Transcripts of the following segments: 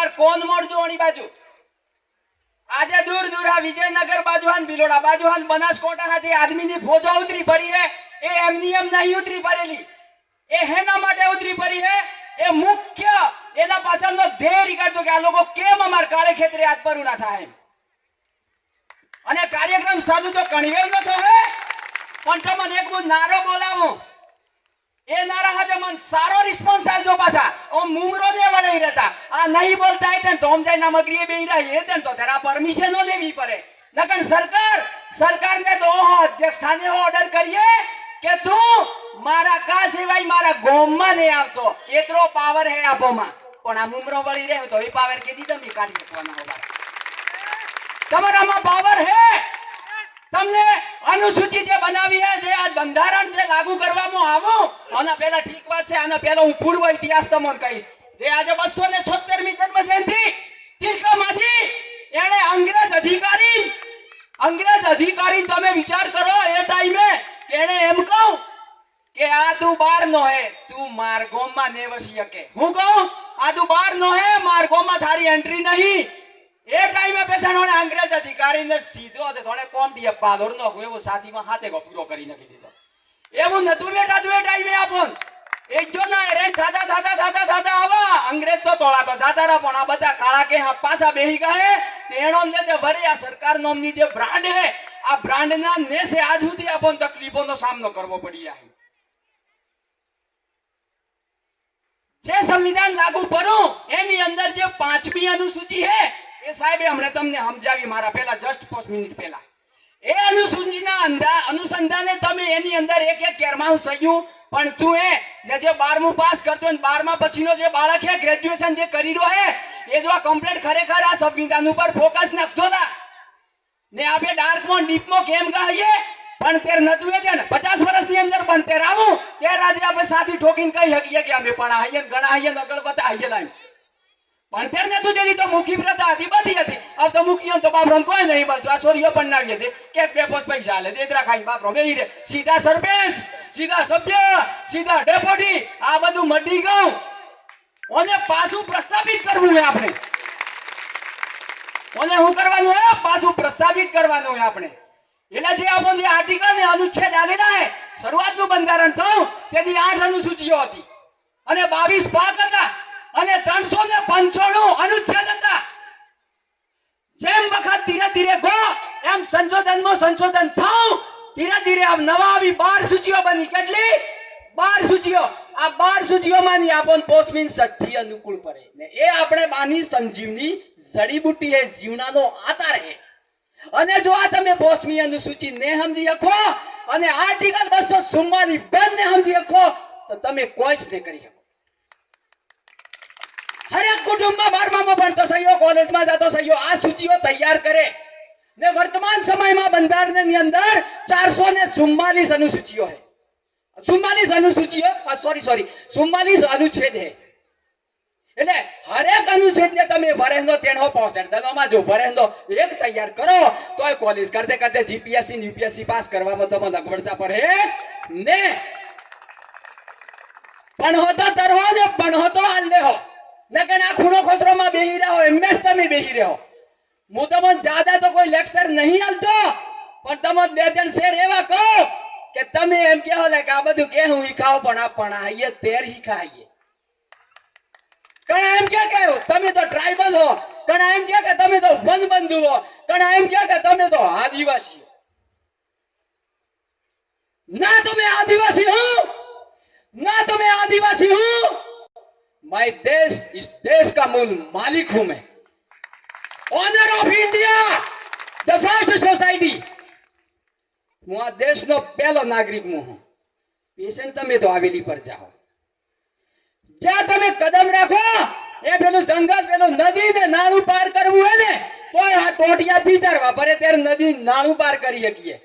बार कोण मोड़जो ओनी बाजू आज दूर दूर आ विजयनगर बाजुहान बिलोड़ा बाजुहान बनासकांठा जे आदमी नी फौजा उतरी पड़ी है ए एमनी एम नहीं उतरी पड़ेली ए हेना माटे उतरी पड़ी है ए मुख्य एना पाछळनो धैर्य करतो के आ लोको केम अमार काळे खेतरे हाथ पर ना थाय અને કાર્યક્રમ સાદું તો કણવેલ ન થયો પણ તમને એક હું નારો બોલાવું એ નારા હાથે મન સારો રિસ્પોન્સ આલજો પાછા ઓ મુમરો ને વળઈ રહેતા આ નહીં બોલતા હે તો ઓમ જાય નમકરીએ બેહી રહ્યા હે તો તેરા પરમિશન લેવી પડે નકન સરકાર ને તો અધ્યક્ષ સ્થાને ઓર્ડર કરીએ કે તું મારા કા સિવાય મારા ગોમમાં નહીં આવતો એટલો પાવર હે આપોમાં પણ આ મુમરો વળી રહ્યો તો એ પાવર કેદી તમે કાઢી શકવાના હોવા તમારામાં પાવર હે તમને અનુસૂચિ જે બનાવી હે જે આ બંધારણ જે લાગુ કરવામાં આવો આના પહેલા ઠીક વાત છે આના પહેલા હું પૂર્વ ઇતિહાસ તમને કહીશ જે આજે 276મી જન્મ જયંતિ તિલકામાજી એણે અંગ્રેજ અધિકારી તમે વિચાર કરો એ ટાઈમે કે એણે એમ કહું કે આ તું બાર નો હે તું માર્ગોમાં ને વસી શકે હું કહું આ તું બાર નો હે માર્ગોમાં થારી એન્ટ્રી નહીં એ ટાઈમે પેસાણોને અંગ્રેજ અધિકારીને સીધો તે થોડે કોમ દી પાલોર નો એવો સાથીમાં હાથે પૂરો કરી નાખી દીધો એવું નતું બેટા તું એ ટાઈમે આપોન એક જો ના રે થાતા આવા અંગ્રેજ તો તોળા તો જાતા રા પણ આ બધા કાળા કે હા પાછા બેહી ગયા તેણો ને તે ભરી આ સરકાર નોમની જે બ્રાન્ડ હે આ બ્રાન્ડ ના નેસે આજ સુધી આપોન તકલીફોનો સામનો કરવો પડી રહ્યા જે સંવિધાન લાગુ કરું એની અંદર જે 5મી અનુસૂચિ હે એ સાહેબે હમણે તમને સમજાવી મારા પહેલા જસ્ટ 5 મિનિટ પહેલા એ અનુસૂચિના અનુસંધાને તમે એની અંદર એક કેરમાઉ સયું પણ તું એ ને જે 12મું પાસ કરતો ને 12મા પછીનો જે બાળક હે ગ્રેજ્યુએશન જે કરી રહ્યો હે એ જો આ કમ્પ્લીટ ખરેખર આ સંવિધાન ઉપર ફોકસ નાખજો ના ને આપણે ડાર્કમાં ડીપમાં કેમ ગઈએ પણ તેર નતું એ ને 50 વર્ષની અંદર પણ તેર આવું તેર આજે આપણે સાથી ઠોકીને કહી શકીએ કે અમે પણ આહીએ ઘણા આહીએ નગળ બતા આહીએ લાઈ પણ તેર ને તું જેની તો મુખી પ્રથા હતી બધી હતી હવે તો મુખીઓ તો બાપરો કોઈ નહીં મળતો આ છોરીઓ પણ નાવીએ દે કે 2-5 પૈસા લે દેતરા ખાઈ બાપરો બેહી રે સીધા સરપંચ સીધા સભ્ય સીધા ડેપ્યુટી આ બધું મડી ગયું ઓને પાછું પ્રસ્થાપિત કરવું હે આપણે ઓને શું કરવાનું હે પાછું પ્રસ્થાપિત કરવાનું હે આપણે એટલે જે આપણો જે આર્ટિકલ ને અનુચ્છેદ આલેલા હે શરૂઆતનું બંધારણ થયું તેથી 8 અનુસૂચિઓ હતી અને 22 ભાગ હતા અને 395 અનુચ્છેદ હતા જેમ વખત ધીરે ધીરે ગો એમ સંશોધનમાં સંશોધન થયું ધીરે ધીરે આ નવા આવી 12 સૂચિઓ બની કેટલી 12 સૂચિઓ આ 12 સૂચિઓમાંની આપણ પોસ્ટમીન 60 અનુકૂળ પડે ને એ આપણે બાની સંજીવની જડીબુટી હે જીવનાનો આધાર હે અને જો આ તમે પોસ્ટમી અનુસૂચિ ને સમજી શકો અને આર્ટિકલ 244 બંને સમજી શકો તો તમે કોઈ જ ન કરી શકો હરેક કુટુંબમાં 12મામાં ભણતો સહયો કોલેજમાં જતો સહયો આ સૂચિઓ તૈયાર કરે ને વર્તમાન સમયમાં બંધારણની અંદર 444 અનુસૂચિઓ છે 44 અનુસૂચિઓ સોરી 44 અનુચ્છેદ છે એટલે હરેક અનુચ્છેદ ને તમે વરેનો તેણો પહોંચાડતામાં જો વરેનો એક તૈયાર કરો તોય કોલેજ કરતે કરતે જીપીએસસી ને યુપીએસસી પાસ કરવામાં તમને અગવડતા પડે ને પણ હોતો તરવો ને પણ હોતો આલે હો નકન આ ખૂણો ખોસરોમાં બેહી રહ્યો એમએસ તમે બેહી રહ્યો હું તમને જ્યાદા તો કોઈ લેક્ચર નહીં આલતો પણ તમે બે ત્રણ શેર એવા કહો કે તમે એમ કહો ને કે આ બધું કે હું શીખાવ પણ આપણ આઈએ તેર શીખાઈએ કણા એમ કે તમે તો ટ્રાઇબલ હો કણા એમ કે તમે તો વનબંધુ હો કણા એમ કે તમે તો આદિવાસી હો ના તમે આદિવાસી હો ना तो मैं आदिवासी हूं मैं देश इस देश का मूल मालिक हूं मैं owner of India the first society હું આ દેશનો પહેલો નાગરિક હું પેશન્ટ તમે તો હવેલી પર જાઓ જ્યાં તમે કદમ રાખો એ પેલું જંગલ પેલું નદી ને નાળું પાર કરવું હે ને તો આ ટોટિયા બીજારવા પડે ત્યારે નદી નાળું પાર કરી શકીએ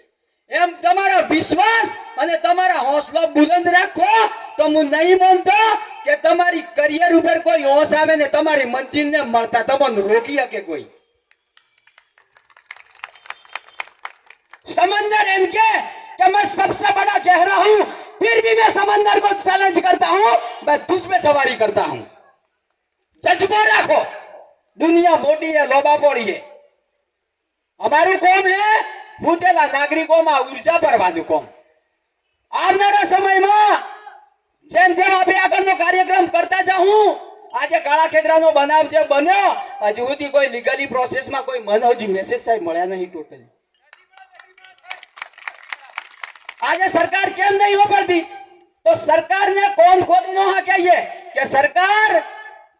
એમ તમારો વિશ્વાસ અને તમારા હોંસલો બુલંદ રાખો તો હું નહીં માનતો કે તમારી કરિયર ઉપર કોઈ હોશ આવે ને તમારી મંજિલને મળતા તમને રોકી શકે કોઈ समंदर एम के मैं सबसे बड़ा गहरा हूं फिर भी मैं समंदर को चैलेंज करता हूं मैं तुझ पे सवारी करता हूं जज्बा रखो દુનિયા મોટી હે, લોબા પોળી હે. અમારું કોમ હે ફૂટેલા નાગરિકોમાં ઉર્જા ભરવાનું કોમ. આવનારા સમયમાં જેમ જેમ આપણે આગળનો કાર્યક્રમ કરતા જાઉં, આજે કાળા ખેતરાનો બનાવ જે બન્યો, હજુ સુધી કોઈ લીગલી પ્રોસેસમાં કોઈ મને હજુ મેસેજ સાહેબ મળ્યા નહીં ટોટલી. આજે સરકાર કેમ નહીં વાપરતી? તો સરકારને કોણ ખોલી નો કહીએ કે સરકાર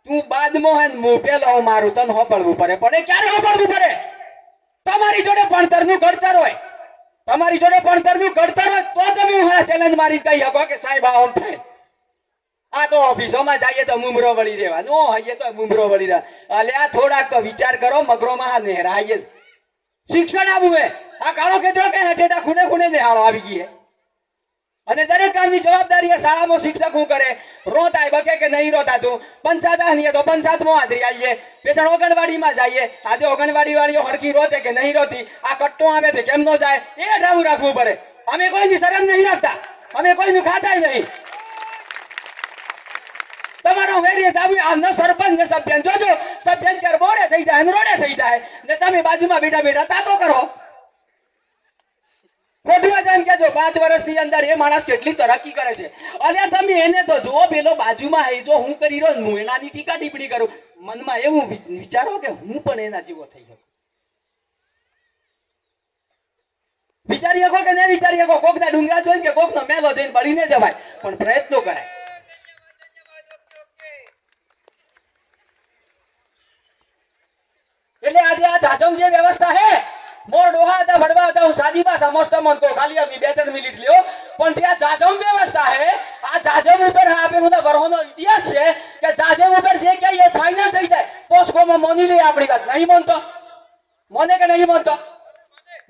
તું બાદમાં હે મોટેલો મારું તને હોપડવું પડે. પણ એ ક્યારે હોપડવું પડે? તમારી જોડે ભણતરનું ઘડતર હોય, તમારી જોડે ભણતરનું ઘડતર હોય તો તમે મારા ચેલેન્જ મારી કહી શકો કે સાહેબ આમ થાય. આ તો ઓફિસોમાં જઈએ તો મુમરો વળી રહેવા, નો હઈએ તો મુમરો વળી રહ્યા. અલ્યા થોડાક તો વિચાર કરો, મગરોમાં હા નેહરાઈએ. શિક્ષણ આવું હે, આ કાળો ખેતરો કે હેઠેટા ખૂણે ખૂણે નેહાળો આવી ગઈ હે. અને દરેક કામની જવાબદારી એ શાળામાં શિક્ષક શું કરે? રોતાય બકે કે નહીં રોતાતું? પંચાયત આવીએ તો પંચાયતમાં હાજરી આવીએ, પેછણ ઓગણવાડીમાં જઈએ, આજે ઓગણવાડી વાળીઓ હડકી રોતે કે નહીં રોતી, આ કટ્ટો આવે છે કેમ નો જાય, એ ઢાવું રાખવું પડે. અમે કોઈની શરમ નહીં રાખતા, અમે કોઈનું ખાતાય નહીં. તમારો વેરીએ દાવી આમનો સરપંચ ને સભ્યન જોજો, સભ્યન ક્યારે બોરે થઈ જાય રોડે થઈ જાય ને તમે બાજુમાં બેઠા બેઠા તાતો કરો. ખોટું એમ કેજો 5 વર્ષની અંદર એ માણસ કેટલી તરક્કી કરે છે. અલ્યા તમે એને તો જો પેલો બાજુમાં હે, જો હું કરી રહ્યો હું એનાની ટીકા ટિપ્પણી કરું, મનમાં એવું વિચારો કે હું પણ એના જેવો થઈ શકું. વિચારી શકો કે નહીં વિચારી શકો? કોકના ડુંગરા જોઈને કે કોકનો મેલો જોઈને બળીને જવાય, પણ પ્રયત્નો કરાય. એટલે આજે આ જાજમ જે વ્યવસ્થા હે, મોર ડોહા હતા ભડવા હતા, હું સાદી ભાષા મસ્ત મન કહું, ખાલી આવી 2-3 મિનિટ લ્યો. પણ ત્યાં જાજમ વ્યવસ્થા હે, આ જાજમ ઉપર આપે હું વરહોનો ઇતિહાસ છે કે જાજમ ઉપર જે કે એ ફાઇનલ થઈ જાય. પોસ્કોમાં મોની લે આપણી વાત, નહીં મોનતો? મોને કે નહીં મોનતો?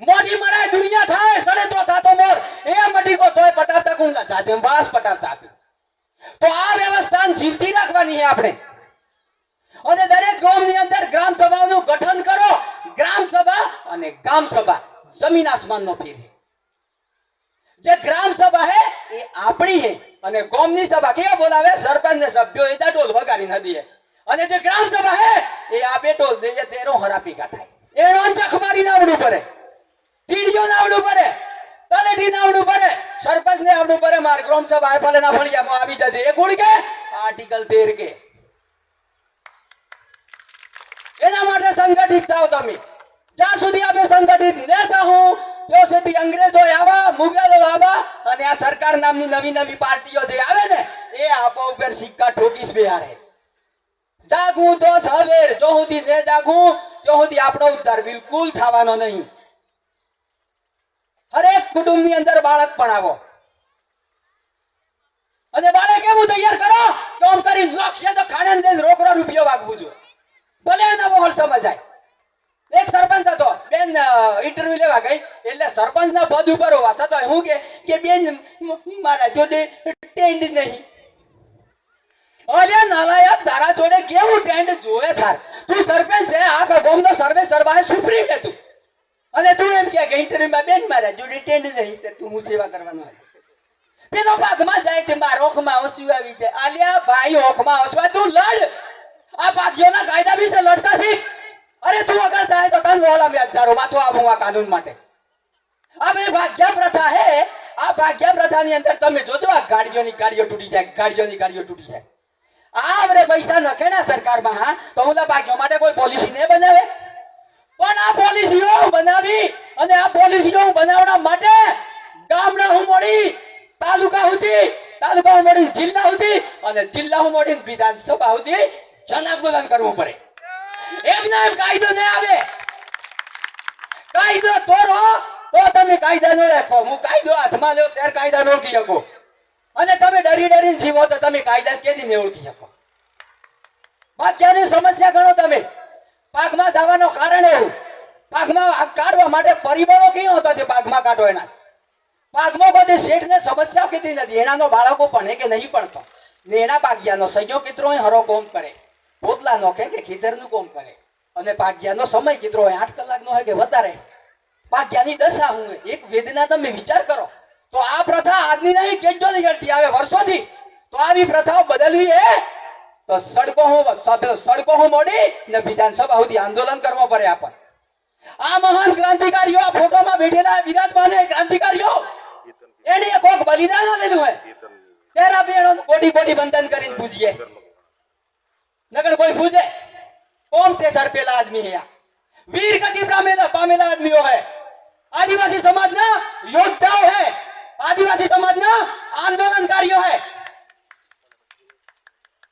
મોટી મરાય દુનિયા થાય, સડેત્રો થાતો મોર એ મટી કો તોય પટાવતા કોણ? જાજમ વાસ પટાવતા આપી. તો આ વ્યવસ્થા જીવતી રાખવાની છે આપણે. અને દરેક ગામની અંદર ગ્રામ સભાઓનું ગઠન કરો. ગ્રામ સભા અને ગામ સભા જમીન આસમાનનો ફેર છે. જે ગ્રામ સભા હે એ આપણી હે અને ગામની સભા કેવા બોલાવે? સરપંચ ને સભ્યો એ ઢોલ વગાડી ન દે. અને જે ગ્રામ સભા હે એ આપે ઢોલ દે, તેરો હરાપી કાઠાય. એનો અંતખ મારી નાવડું પડે, ટીડીઓ નાવડું પડે, તલેટી નાવડું પડે, સરપંચ ને આવડું પડે. માર ગ્રામ સભા એ ભલે ના ફળિયામાં આવી જશે. એ કોણ કે? આર્ટિકલ 13 કે. એના માટે સંગઠિત થાઓ તમે. જ્યાં સુધી આપણે સંગઠિત ન થાઉં ત્યાં સુધી અંગ્રેજો આવા, મુગલો આવા અને આ સરકાર નામની નવી નવી પાર્ટીઓ જે આવે ને એ આપો ઉપર સિક્કા ઠોકીશ બેહારે. જાગું તો સવેર, જો સુધી ને જાગું ત્યાં સુધી આપણો ઉદ્ધાર બિલકુલ થવાનો નહીં. હરેક કુટુંબની અંદર બાળક પણ આવો અને બાળક એવું તૈયાર કરો કામ કરી લક્ષ્ય તો ખાણે દે રોકડો રૂપિયો વાગવું જોઈએ. ભલે એના મોહર સમજાય. એક સરપંચ હતો, બેન ઇન્ટરવ્યુ લેવા ગઈ એટલે સરપંચ ના પદ ઉપર હોવા છતાં હું કે બેન મારા જોડે ટેન્ડ નહીં. અરે નાલાયક, તારા જોડે કેવું ટેન્ડ જોવે થાર? તું સરપંચ છે, આખા ગામનો સર્વે સર્વાય સુપ્રીમ હે તું, અને તું એમ કે ઇન્ટરવ્યુમાં બેન મારા જોડે ટેન્ડ નહીં, તું હું સેવા કરવાનો હોય. પેલો ભાગમાં જાય તે મારા ઓખમાં ઓછું આવી જાય. આલ્યા ભાઈ, ઓખમાં ઓછવા તું લડ. આ ભાગ્યોના કાયદા વિશે લડતા શીખ. અરે તું અગર થાય તો તન મોહલા મે હજારો માથો આપું આ કાનૂન માટે. આ બે ભાગ્ય પ્રથા હે. આ ભાગ્ય પ્રથાની અંદર તમે જોજો આ ગાડીઓ તૂટી જાય, ગાડીઓ તૂટી જાય. આ બરે પૈસા નખેના સરકારમાં, હા તો હું ભાગ્યો માટે કોઈ પોલિસી ને બનાવે? પણ આ પોલિસીઓ બનાવી અને આ પોલિસીઓ બનાવવા માટે ગામડા હું મોડી, તાલુકા હું મોડી, જિલ્લા સુધી અને જિલ્લા હું મોડી વિધાનસભા સુધી જન આંદોલન કરવું પડે. એમના એમ કાયદો ન આવે. કાયદો તોડો તો તમે કાયદા ન રાખો. હું કાયદો હાથમાં લ્યો ત્યારે કાયદા ન ઓળખી શકો, અને તમે ડરી ડરીને જીવો તો તમે કાયદા કેદી ન ઓળખી શકો. બાકી સમસ્યા ગણો તમે. પાકમાં જવાનો કારણ એવું, પાકમાં કાઢવા માટે પરિબળો કેવો હતો તે પાકમાં કાઢો એના. પાકમાં બધે શેઠને સમસ્યા કીધી નથી. એનાનો બાળકો ભણે કે નહીં ભણતો ને એના પાગ્યાનો સહયોગ કિત્રો હરો કોમ કરે, પોતલા નો કે ખેતરનું કોમ કરે, અને પાગ્યાનો સમય કિત્રો હોય 8 કલાકનો હોય કે વધારે. પાગ્યાની દશા હું એક વેદના તમે વિચાર કરો તો આ પ્રથા આજની નહીં કેટલી નીકળતી આવે વર્ષોથી. તો આવી પ્રથાઓ બદલવી હે તો સડકો હું મોડી ને વિધાનસભા સુધી આંદોલન કરવા પડે આપણ આ મહાન ક્રાંતિકારીઓ આ ફોટોમાં બેઠેલા વિરાજમાન ક્રાંતિકારીઓ એને કોક બલિદાન આલેલું હે તેરા બેનો કોટી કોટી બંધન કરીને પૂજીએ નગર કોઈ પૂજે કોમ તે સર પેલા આદમી હે વીર ગતિ પામેલા આદમીઓ હે आदिवासी समाज ना योद्धाओं है आदिवासी समाज ना आंदोलनकारियों है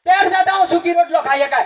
पैर दादाओं सूखी रोटलो खाइए का